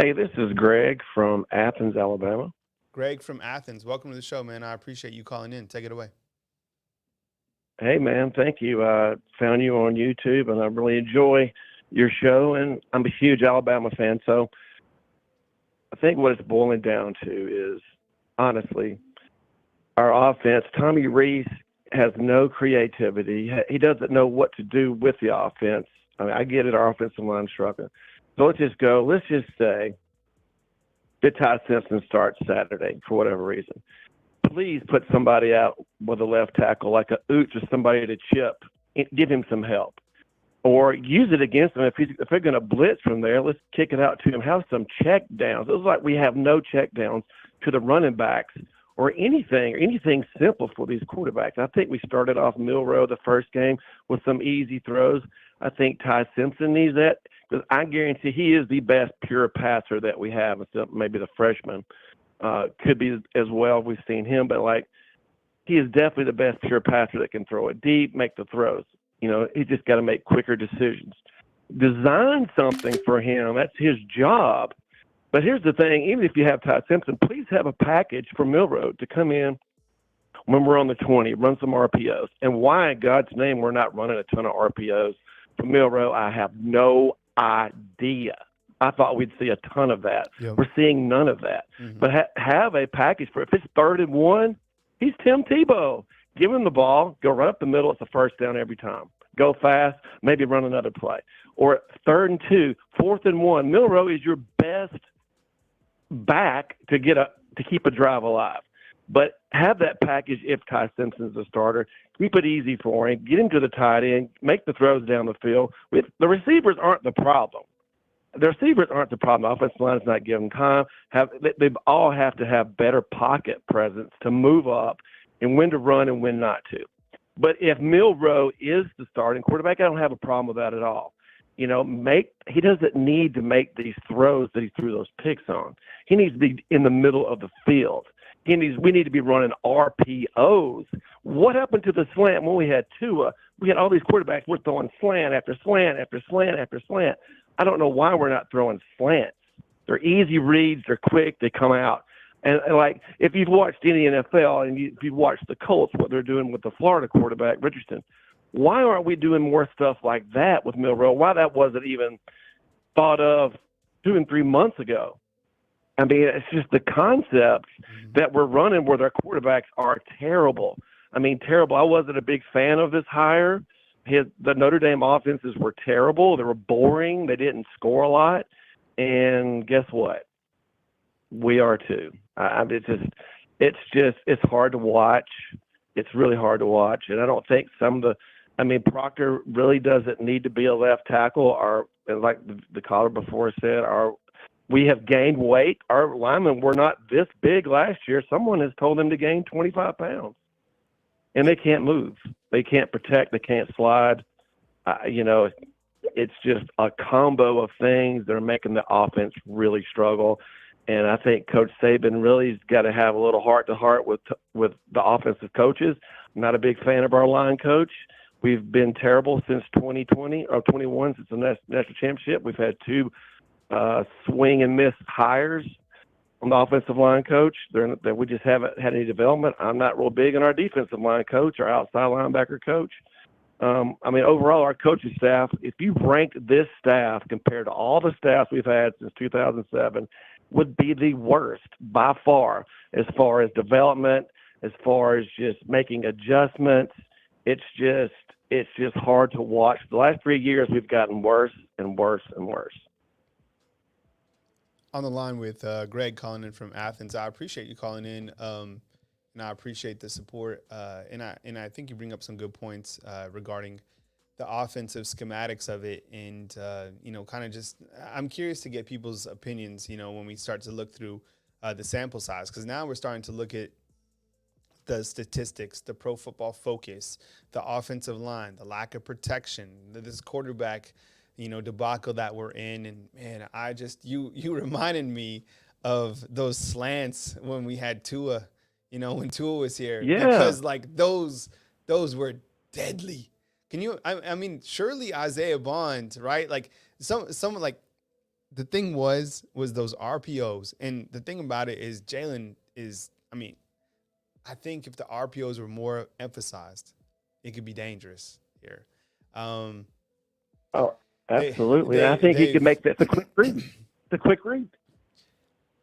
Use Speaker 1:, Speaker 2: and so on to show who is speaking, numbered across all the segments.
Speaker 1: Hey, this is Greg from Athens, Alabama.
Speaker 2: Greg from Athens, welcome to the show, man. I appreciate you calling in. Take it away.
Speaker 1: Hey, man, thank you. I found you on YouTube, and I really enjoy your show. And I'm a huge Alabama fan, so I think what it's boiling down to is honestly our offense. Tommy Rees has no creativity. He doesn't know what to do with the offense. I mean, I get it. Our offensive line struggling. So let's just go. Let's just say that Ty Simpson starts Saturday for whatever reason. Please put somebody out with a left tackle like a Ooch or somebody to chip. Give him some help. Or use it against him. If they're going to blitz from there, let's kick it out to him. Have some check downs. It was like we have no check downs to the running backs or anything simple for these quarterbacks. I think we started off Milrow the first game with some easy throws. I think Ty Simpson needs that because I guarantee he is the best pure passer that we have. Except maybe the freshman could be as well. We've seen him, but like he is definitely the best pure passer that can throw it deep, make the throws. He just got to make quicker decisions. Design something for him. That's his job. But here's the thing: even if you have Ty Simpson, please have a package for Milroad to come in when we're on the 20, run some RPOs. And why in God's name we're not running a ton of RPOs for Milrow, I have no idea. I thought we'd see a ton of that.
Speaker 2: Yep.
Speaker 1: We're seeing none of that.
Speaker 2: Mm-hmm.
Speaker 1: But have a package for if it's 3rd and 1, he's Tim Tebow. Give him the ball, go right up the middle. It's a first down every time. Go fast, maybe run another play. Or 3rd and 2, 4th and 1. Milrow is your best back to keep a drive alive. But have that package if Ty Simpson's the starter. Keep it easy for him. Get him to the tight end. Make the throws down the field. The receivers aren't the problem. The receivers aren't the problem. The offensive line is not giving time. They all have to have better pocket presence to move up and when to run and when not to. But if Milrow is the starting quarterback, I don't have a problem with that at all. He doesn't need to make these throws that he threw those picks on. He needs to be in the middle of the field. We need to be running RPOs. What happened to the slant when we had Tua? We had all these quarterbacks. We're throwing slant after slant after slant after slant. I don't know why we're not throwing slants. They're easy reads. They're quick. They come out. And like if you've watched any NFL and if you've watched the Colts, what they're doing with the Florida quarterback, Richardson, why aren't we doing more stuff like that with Milrow? Why that wasn't even thought of 2 and 3 months ago? I mean, it's just the concepts that we're running where their quarterbacks are terrible. I mean, terrible. I wasn't a big fan of this hire. The Notre Dame offenses were terrible. They were boring. They didn't score a lot. And guess what? We are too. It's hard to watch. It's really hard to watch. And I don't think Proctor really doesn't need to be a left tackle. Or like the caller before said, we have gained weight. Our linemen were not this big last year. Someone has told them to gain 25 pounds. And they can't move. They can't protect. They can't slide. It's just a combo of things that are making the offense really struggle. And I think Coach Saban really's got to have a little heart-to-heart with the offensive coaches. I'm not a big fan of our line coach. We've been terrible since 2020 or 21 since the national championship. We've had 2 swing and miss hires on the offensive line coach. That we just haven't had any development. I'm not real big on our defensive line coach, our outside linebacker coach. Overall, our coaching staff, if you ranked this staff compared to all the staffs we've had since 2007, would be the worst by far as development, as far as just making adjustments. It's just hard to watch. The last 3 years, we've gotten worse and worse and worse.
Speaker 2: On the line with Greg calling in from Athens. I appreciate you calling in, and I appreciate the support. And I think you bring up some good points regarding the offensive schematics of it, and kind of just I'm curious to get people's opinions. When we start to look through the sample size, because now we're starting to look at the statistics, the Pro Football Focus, the offensive line, the lack of protection, this quarterback debacle that we're in. And man, I just you reminded me of those slants when we had Tua, when Tua was here.
Speaker 1: Yeah.
Speaker 2: Because like those were deadly. Can you I mean surely Isaiah Bond, right? Like someone like the thing was those RPOs. And the thing about it is Jalen is, I mean, I think if the RPOs were more emphasized, it could be dangerous here. Um,
Speaker 1: Oh,
Speaker 2: they
Speaker 1: absolutely. And I
Speaker 2: they
Speaker 1: think he could
Speaker 2: they've
Speaker 1: make that. It's a quick read. It's a quick read.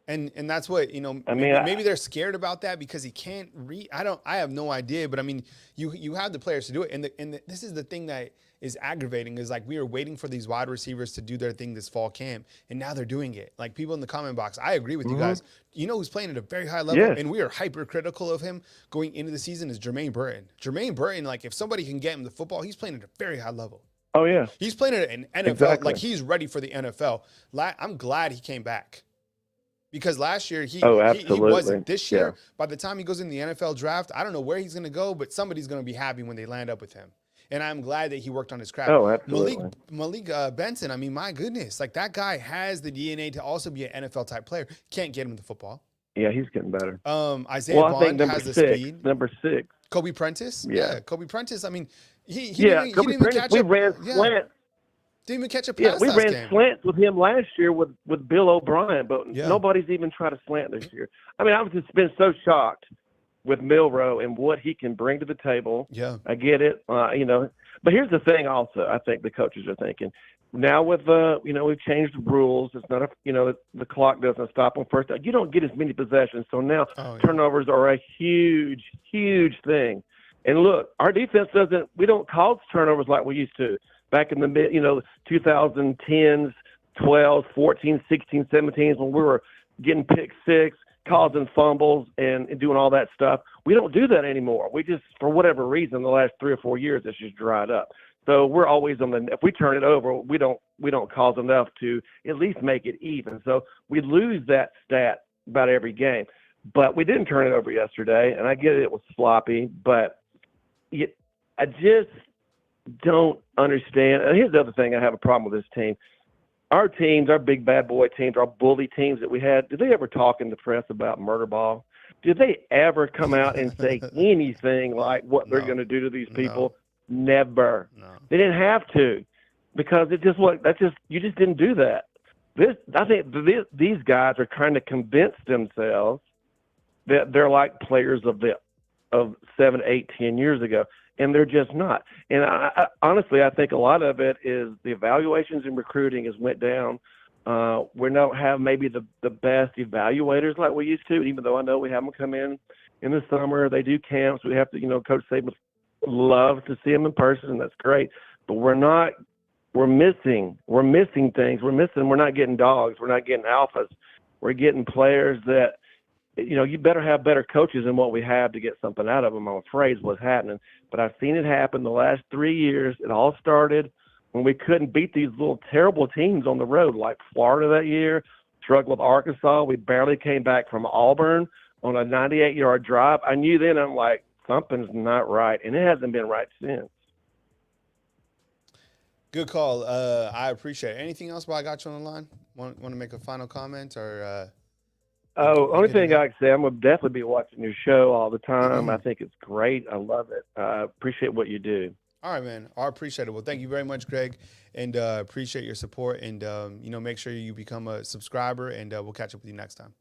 Speaker 2: and that's what,
Speaker 1: I mean,
Speaker 2: maybe they're scared about that because he can't read. I have no idea, but I mean, you have the players to do it, and this is the thing that is aggravating is like we were waiting for these wide receivers to do their thing this fall camp, and now they're doing it. Like people in the comment box, I agree with you guys. You know who's playing at a very high level,
Speaker 1: yes.
Speaker 2: and we are hypercritical of him going into the season is Jermaine Burton. Jermaine Burton, like if somebody can get him the football, he's playing at a very high level.
Speaker 1: Oh, yeah.
Speaker 2: He's playing at an NFL,
Speaker 1: Exactly.
Speaker 2: like he's ready for the NFL. I'm glad he came back. Because last year he wasn't. This year, by the time he goes in the NFL draft, I don't know where he's going to go, but somebody's going to be happy when they land up with him. And I'm glad that he worked on his craft.
Speaker 1: Oh, absolutely.
Speaker 2: Malik Benson, I mean, my goodness. Like, that guy has the DNA to also be an NFL-type player. Can't get him the football.
Speaker 1: Yeah, he's getting better.
Speaker 2: Isaiah Bond has the speed.
Speaker 1: Number 6.
Speaker 2: Kobe Prentice?
Speaker 1: Yeah.
Speaker 2: Kobe Prentice, I mean, he
Speaker 1: Kobe
Speaker 2: didn't even
Speaker 1: Prentice,
Speaker 2: catch
Speaker 1: we
Speaker 2: up.
Speaker 1: ran slants.
Speaker 2: Didn't even catch a pass
Speaker 1: we
Speaker 2: last
Speaker 1: ran
Speaker 2: game.
Speaker 1: slants with him last year with Bill O'Brien, but nobody's even tried to slant this year. I mean, I've just been so shocked with Milroe and what he can bring to the table.
Speaker 2: Yeah.
Speaker 1: I get it, But here's the thing also I think the coaches are thinking. Now with, we've changed the rules. It's not the clock doesn't stop on first down. You don't get as many possessions. So now turnovers are a huge, huge thing. And look, our defense we don't cause turnovers like we used to. Back in the 2010s, 12s, 14, 16, 17s, when we were getting pick six, causing fumbles, and doing all that stuff. We don't do that anymore. We just, for whatever reason, the last 3 or 4 years, it's just dried up. So we're always if we turn it over, we don't cause enough to at least make it even. So we lose that stat about every game. But we didn't turn it over yesterday, and I get it was sloppy, but I just don't understand. And here's the other thing I have a problem with this team. Our teams, our big bad boy teams, our bully teams that we had, did they ever talk in the press about murder ball? Did they ever come out and say anything like what they're going to do to these people? No. Never. No. They didn't have to because you just didn't do that. I think these guys are trying to convince themselves that they're like players of 7, 8, 10 years ago. And they're just not. And I honestly, I think a lot of it is the evaluations in recruiting has went down. We don't have maybe the best evaluators like we used to, even though I know we have them come in the summer. They do camps. We have to, Coach Saban love to see them in person, and that's great. But we're missing things. We're not getting dogs. We're not getting alphas. We're getting players that, you better have better coaches than what we have to get something out of them, I'm afraid is what's happening. But I've seen it happen the last 3 years. It all started when we couldn't beat these little terrible teams on the road, like Florida that year, struggled with Arkansas. We barely came back from Auburn on a 98-yard drive. I knew then, I'm like, something's not right, and it hasn't been right since.
Speaker 2: Good call. I appreciate it. Anything else while I got you on the line? Want to make a final comment or
Speaker 1: only thing I can say, I'm going to definitely be watching your show all the time. I think it's great. I love it. I appreciate what you do.
Speaker 2: All right, man. I appreciate it. Well, thank you very much, Greg, and appreciate your support. And, make sure you become a subscriber, and we'll catch up with you next time.